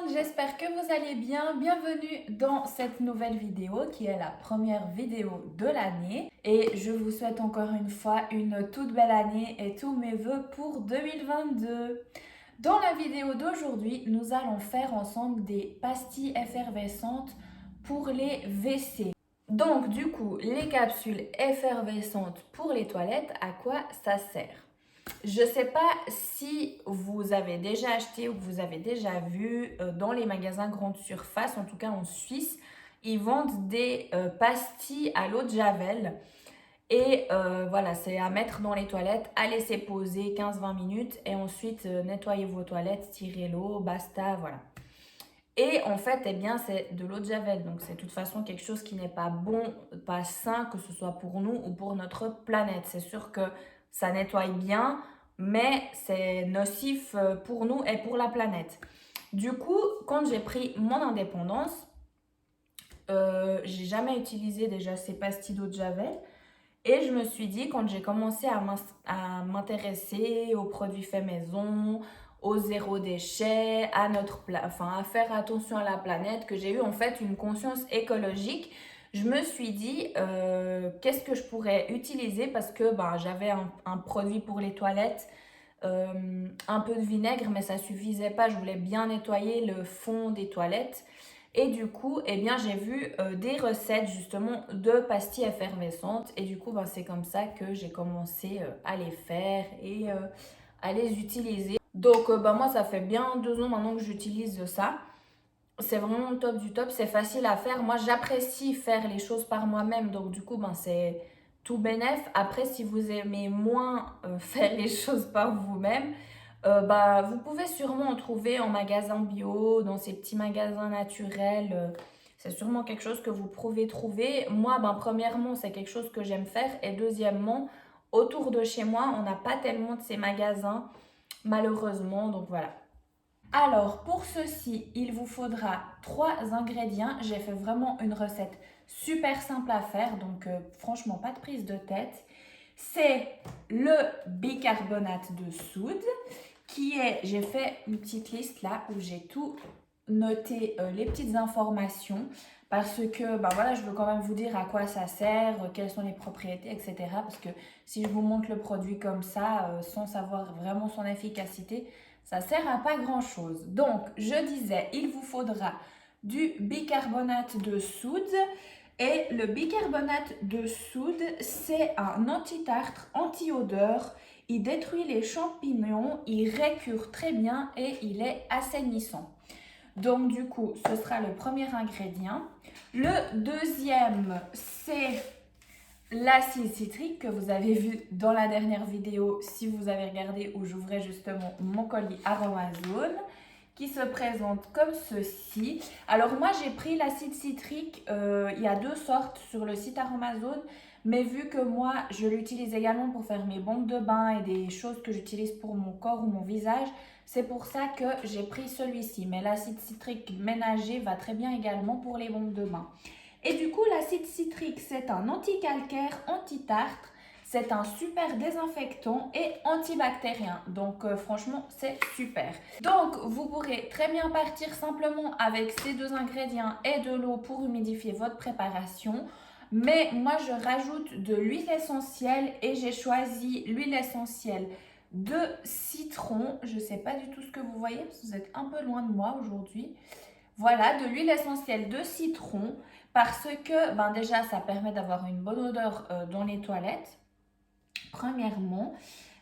monde, j'espère que vous allez bien. Bienvenue dans cette nouvelle vidéo qui est la première vidéo de l'année. Et je vous souhaite encore une fois une toute belle année et tous mes vœux pour 2022. Dans la vidéo d'aujourd'hui, nous allons faire ensemble des pastilles effervescentes pour les WC. Donc du coup, les capsules effervescentes pour les toilettes, à quoi ça sert? Je ne sais pas si vous avez déjà acheté ou que vous avez déjà vu dans les magasins grande surface, en tout cas en Suisse, ils vendent des pastilles à l'eau de Javel. Et voilà, c'est à mettre dans les toilettes, à laisser poser 15-20 minutes et ensuite nettoyer vos toilettes, tirer l'eau, basta, voilà. Et en fait, eh bien, c'est de l'eau de Javel. Donc, c'est de toute façon quelque chose qui n'est pas bon, pas sain, que ce soit pour nous ou pour notre planète. C'est sûr que ça nettoie bien, mais c'est nocif pour nous et pour la planète. Du coup, quand j'ai pris mon indépendance, j'ai jamais utilisé déjà ces pastilles d'eau de Javel. Et je me suis dit, quand j'ai commencé à m'intéresser aux produits faits maison, au zéro déchet, à faire attention à la planète, que j'ai eu en fait une conscience écologique, je me suis dit, qu'est-ce que je pourrais utiliser parce que j'avais un produit pour les toilettes, un peu de vinaigre, mais ça suffisait pas. Je voulais bien nettoyer le fond des toilettes. Et du coup, eh bien, j'ai vu des recettes justement de pastilles effervescentes. Et du coup, c'est comme ça que j'ai commencé à les faire et à les utiliser. Donc, moi, ça fait bien 2 ans maintenant que j'utilise ça. C'est vraiment le top du top. C'est facile à faire. Moi, j'apprécie faire les choses par moi-même. Donc, du coup, c'est tout bénef. Après, si vous aimez moins faire les choses par vous-même, vous pouvez sûrement en trouver en magasin bio, dans ces petits magasins naturels. C'est sûrement quelque chose que vous pouvez trouver. Moi, premièrement, c'est quelque chose que j'aime faire. Et deuxièmement, autour de chez moi, on n'a pas tellement de ces magasins, malheureusement. Donc voilà. Alors, pour ceci, il vous faudra 3 ingrédients. J'ai fait vraiment une recette super simple à faire, donc franchement, pas de prise de tête. C'est le bicarbonate de soude j'ai fait une petite liste là où j'ai tout noté, les petites informations, parce que voilà, je veux quand même vous dire à quoi ça sert, quelles sont les propriétés, etc. Parce que si je vous montre le produit comme ça, sans savoir vraiment son efficacité, ça sert à pas grand chose. Donc, je disais, il vous faudra du bicarbonate de soude. Et le bicarbonate de soude, c'est un anti-tartre, anti-odeur. Il détruit les champignons, il récure très bien et il est assainissant. Donc du coup, ce sera le premier ingrédient. Le deuxième, c'est l'acide citrique que vous avez vu dans la dernière vidéo si vous avez regardé où j'ouvrais justement mon colis Aromazone qui se présente comme ceci. Alors moi j'ai pris l'acide citrique, il y a 2 sortes sur le site Aromazone, mais vu que moi je l'utilise également pour faire mes bombes de bain et des choses que j'utilise pour mon corps ou mon visage, c'est pour ça que j'ai pris celui-ci. Mais l'acide citrique ménager va très bien également pour les bombes de bain. Et du coup, l'acide citrique, c'est un anticalcaire, anti-tartre, c'est un super désinfectant et antibactérien. Donc franchement, c'est super. Donc, vous pourrez très bien partir simplement avec ces 2 ingrédients et de l'eau pour humidifier votre préparation. Mais moi, je rajoute de l'huile essentielle et j'ai choisi l'huile essentielle de citron. Je ne sais pas du tout ce que vous voyez parce que vous êtes un peu loin de moi aujourd'hui. Voilà, de l'huile essentielle de citron parce que déjà, ça permet d'avoir une bonne odeur dans les toilettes. Premièrement,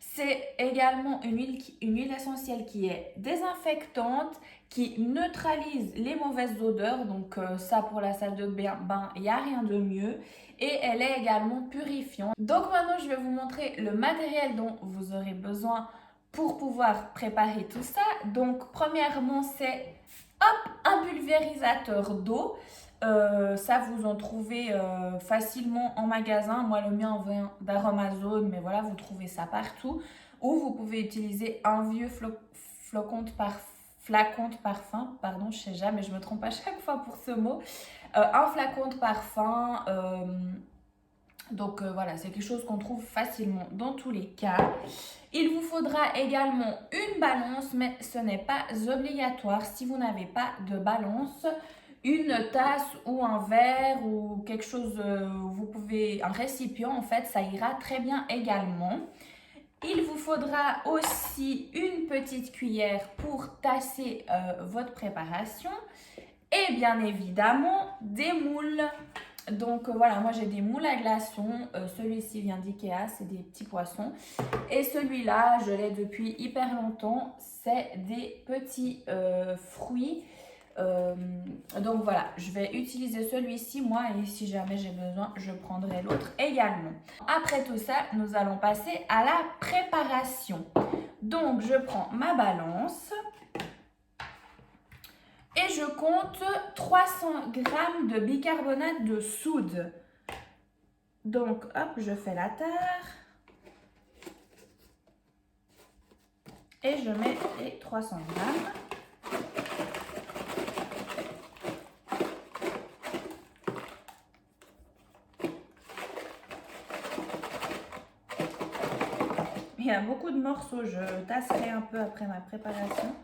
c'est également une huile essentielle qui est désinfectante, qui neutralise les mauvaises odeurs. Donc ça, pour la salle de bain, il n'y a rien de mieux. Et elle est également purifiante. Donc maintenant, je vais vous montrer le matériel dont vous aurez besoin pour pouvoir préparer tout ça. Donc premièrement, c'est un pulvérisateur d'eau. Ça, vous en trouvez facilement en magasin. Moi, le mien vient d'Aromazone, mais voilà, vous trouvez ça partout. Ou vous pouvez utiliser un vieux flacon de parfum. Pardon, je sais jamais, je me trompe à chaque fois pour ce mot. Un flacon de parfum, Donc voilà, c'est quelque chose qu'on trouve facilement dans tous les cas. Il vous faudra également une balance, mais ce n'est pas obligatoire si vous n'avez pas de balance. Une tasse ou un verre ou quelque chose, vous pouvez, un récipient en fait, ça ira très bien également. Il vous faudra aussi une petite cuillère pour tasser votre préparation et bien évidemment des moules. Donc voilà, moi j'ai des moules à glaçons, celui-ci vient d'Ikea, c'est des petits poissons. Et celui-là, je l'ai depuis hyper longtemps, c'est des petits fruits. Donc voilà, je vais utiliser celui-ci moi et si jamais j'ai besoin, je prendrai l'autre également. Après tout ça, nous allons passer à la préparation. Donc je prends ma balance. Et je compte 300 g de bicarbonate de soude. Donc, hop, je fais la terre. Et je mets les 300 g. Il y a beaucoup de morceaux, je tasserai un peu après ma préparation.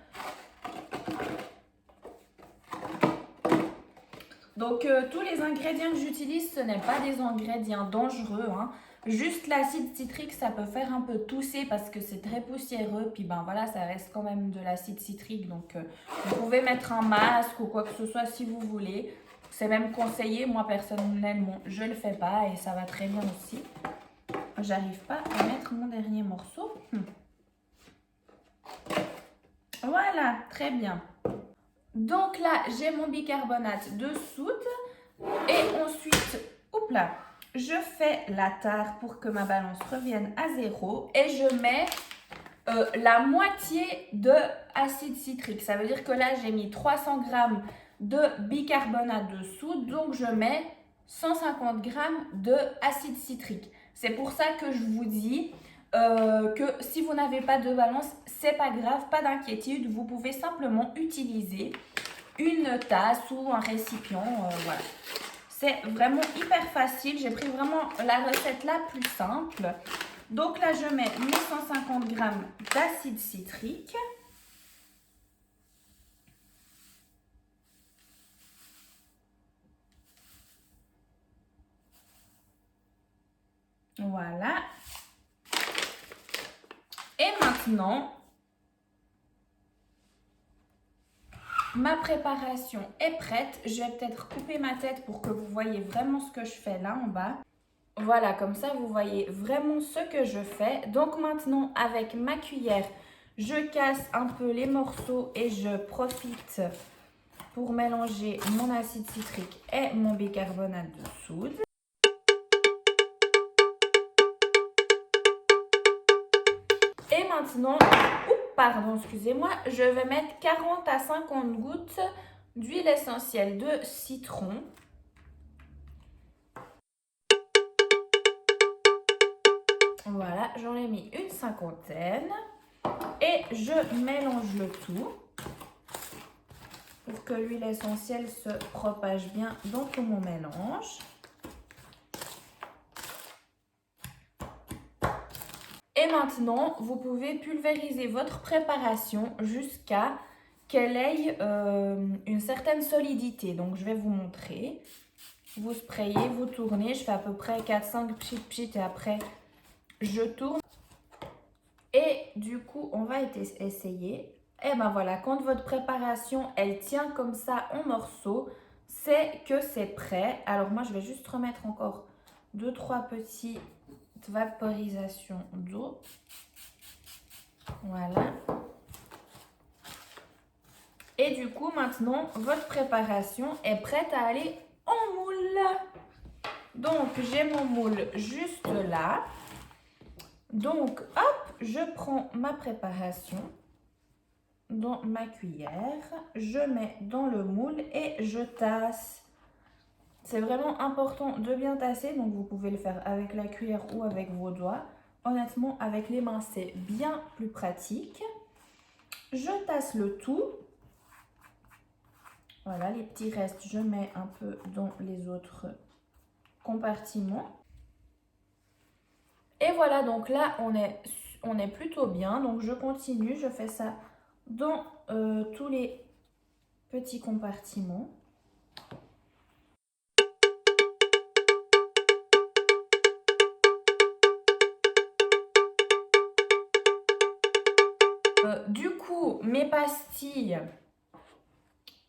Donc tous les ingrédients que j'utilise, ce n'est pas des ingrédients dangereux, hein. Juste l'acide citrique, ça peut faire un peu tousser parce que c'est très poussiéreux. Puis ben voilà, ça reste quand même de l'acide citrique. Donc vous pouvez mettre un masque ou quoi que ce soit si vous voulez. C'est même conseillé. Moi personnellement, je ne le fais pas et ça va très bien aussi. J'arrive pas à mettre mon dernier morceau. Voilà, très bien. Donc là, j'ai mon bicarbonate de soude et ensuite, hop là, je fais la tare pour que ma balance revienne à 0 et je mets la moitié de acide citrique. Ça veut dire que là, j'ai mis 300 g de bicarbonate de soude, donc je mets 150 g de acide citrique. C'est pour ça que je vous dis que si vous n'avez pas de balance, c'est pas grave, pas d'inquiétude, vous pouvez simplement utiliser une tasse ou un récipient, voilà. C'est vraiment hyper facile, j'ai pris vraiment la recette la plus simple. Donc là, je mets mes 150 g d'acide citrique. Voilà. Et maintenant, ma préparation est prête. Je vais peut-être couper ma tête pour que vous voyez vraiment ce que je fais là en bas. Voilà, comme ça, vous voyez vraiment ce que je fais. Donc maintenant, avec ma cuillère, je casse un peu les morceaux et je profite pour mélanger mon acide citrique et mon bicarbonate de soude. Et maintenant, pardon, excusez-moi, je vais mettre 40 à 50 gouttes d'huile essentielle de citron. Voilà, j'en ai mis une cinquantaine. Et je mélange le tout pour que l'huile essentielle se propage bien dans tout mon mélange. Et maintenant, vous pouvez pulvériser votre préparation jusqu'à qu'elle ait une certaine solidité. Donc, je vais vous montrer. Vous sprayez, vous tournez. Je fais à peu près 4-5 pchit et après, je tourne. Et du coup, on va essayer. Et ben voilà, quand votre préparation, elle tient comme ça en morceaux, c'est que c'est prêt. Alors moi, je vais juste remettre encore 2-3 petites vaporisations d'eau. Voilà. Et du coup, maintenant, votre préparation est prête à aller en moule. Donc, j'ai mon moule juste là. Donc, hop, je prends ma préparation dans ma cuillère. Je mets dans le moule et je tasse. C'est vraiment important de bien tasser. Donc, vous pouvez le faire avec la cuillère ou avec vos doigts. Honnêtement, avec les mains, c'est bien plus pratique. Je tasse le tout. Voilà, les petits restes, je mets un peu dans les autres compartiments. Et voilà, donc là, on est plutôt bien. Donc je continue, je fais ça dans tous les petits compartiments. Du coup, mes pastilles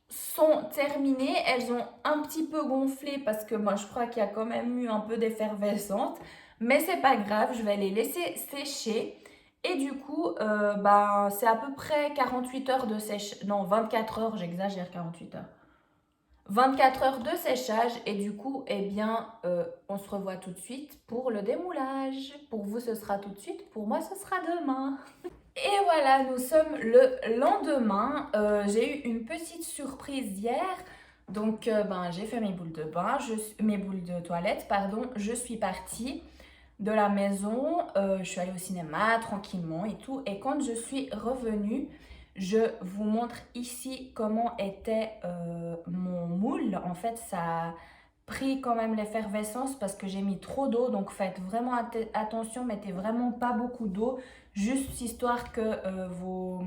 sont terminées. Elles ont un petit peu gonflé parce que moi, je crois qu'il y a quand même eu un peu d'effervescence. Mais c'est pas grave, je vais les laisser sécher. Et du coup, c'est à peu près 48 heures de séchage. Non, 24 heures, j'exagère, 48 heures. 24 heures de séchage et du coup, eh bien, on se revoit tout de suite pour le démoulage. Pour vous, ce sera tout de suite. Pour moi, ce sera demain. Et voilà, nous sommes le lendemain. J'ai eu une petite surprise hier. Donc, j'ai fait mes boules de bain, mes boules de toilette, pardon. Je suis partie de la maison. Je suis allée au cinéma tranquillement et tout. Et quand je suis revenue, je vous montre ici comment était mon moule. En fait, ça a pris quand même l'effervescence parce que j'ai mis trop d'eau. Donc, faites vraiment attention, mettez vraiment pas beaucoup d'eau. Juste histoire que vos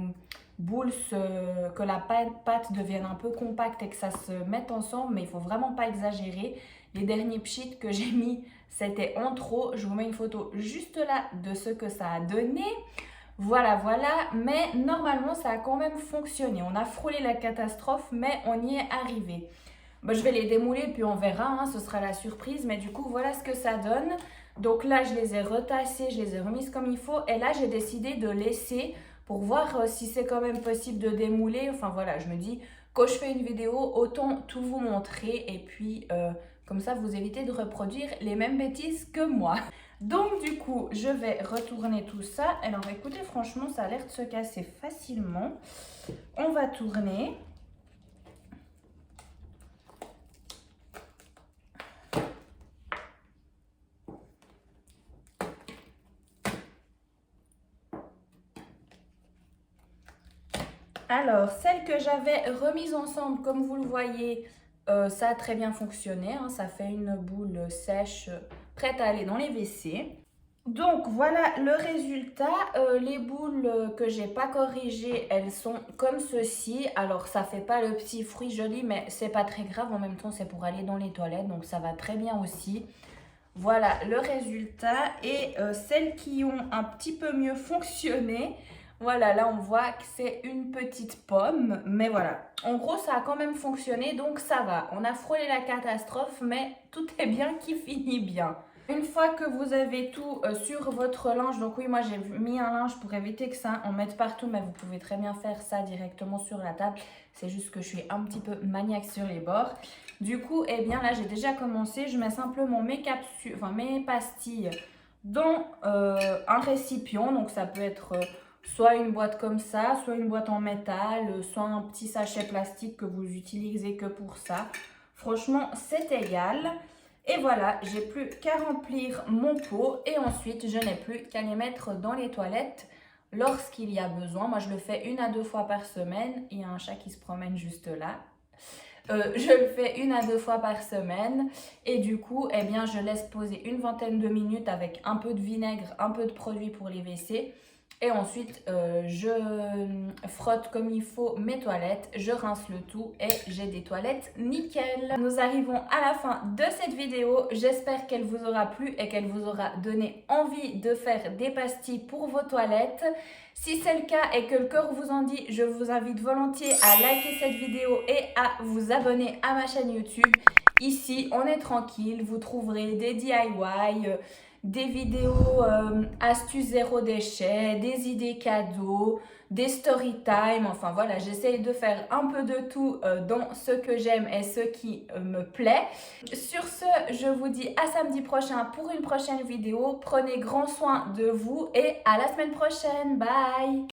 boules, que la pâte devienne un peu compacte et que ça se mette ensemble. Mais il faut vraiment pas exagérer. Les derniers pchits que j'ai mis, c'était en trop. Je vous mets une photo juste là de ce que ça a donné. Voilà, voilà. Mais normalement, ça a quand même fonctionné. On a frôlé la catastrophe, mais on y est arrivé. Je vais les démouler puis on verra, hein, ce sera la surprise. Mais du coup, voilà ce que ça donne. Donc là, je les ai retassées, je les ai remises comme il faut. Et là, j'ai décidé de laisser pour voir si c'est quand même possible de démouler. Enfin voilà, je me dis, quand je fais une vidéo, autant tout vous montrer. Et puis, comme ça, vous évitez de reproduire les mêmes bêtises que moi. Donc du coup, je vais retourner tout ça. Alors écoutez, franchement, ça a l'air de se casser facilement. On va tourner. Alors, celle que j'avais remise ensemble, comme vous le voyez, ça a très bien fonctionné, hein. Ça fait une boule sèche, prête à aller dans les WC. Donc voilà le résultat. Les boules que j'ai pas corrigées, elles sont comme ceci. Alors ça fait pas le petit fruit joli, mais c'est pas très grave. En même temps, c'est pour aller dans les toilettes, donc ça va très bien aussi. Voilà le résultat. Et celles qui ont un petit peu mieux fonctionné, voilà, là on voit que c'est une petite pomme. Mais voilà, en gros ça a quand même fonctionné, donc ça va. On a frôlé la catastrophe, mais tout est bien qui finit bien. Une fois que vous avez tout sur votre linge, donc oui, moi j'ai mis un linge pour éviter que ça en mette partout, mais vous pouvez très bien faire ça directement sur la table. C'est juste que je suis un petit peu maniaque sur les bords. Du coup, eh bien là, j'ai déjà commencé. Je mets simplement mes capsules, enfin mes pastilles dans un récipient. Donc ça peut être soit une boîte comme ça, soit une boîte en métal, soit un petit sachet plastique que vous utilisez que pour ça. Franchement, c'est égal. Et voilà, j'ai plus qu'à remplir mon pot et ensuite je n'ai plus qu'à les mettre dans les toilettes lorsqu'il y a besoin. Moi, je le fais 1 à 2 fois par semaine. Il y a un chat qui se promène juste là. Je le fais 1 à 2 fois par semaine et du coup, eh bien, je laisse poser une vingtaine de minutes avec un peu de vinaigre, un peu de produit pour les WC. Et ensuite, je frotte comme il faut mes toilettes, je rince le tout et j'ai des toilettes nickel. Nous arrivons à la fin de cette vidéo. J'espère qu'elle vous aura plu et qu'elle vous aura donné envie de faire des pastilles pour vos toilettes. Si c'est le cas et que le cœur vous en dit, je vous invite volontiers à liker cette vidéo et à vous abonner à ma chaîne YouTube. Ici, on est tranquille, vous trouverez des DIY, des vidéos astuces zéro déchet, des idées cadeaux, des story time. Enfin voilà, j'essaye de faire un peu de tout dans ce que j'aime et ce qui me plaît. Sur ce, je vous dis à samedi prochain pour une prochaine vidéo. Prenez grand soin de vous et à la semaine prochaine. Bye!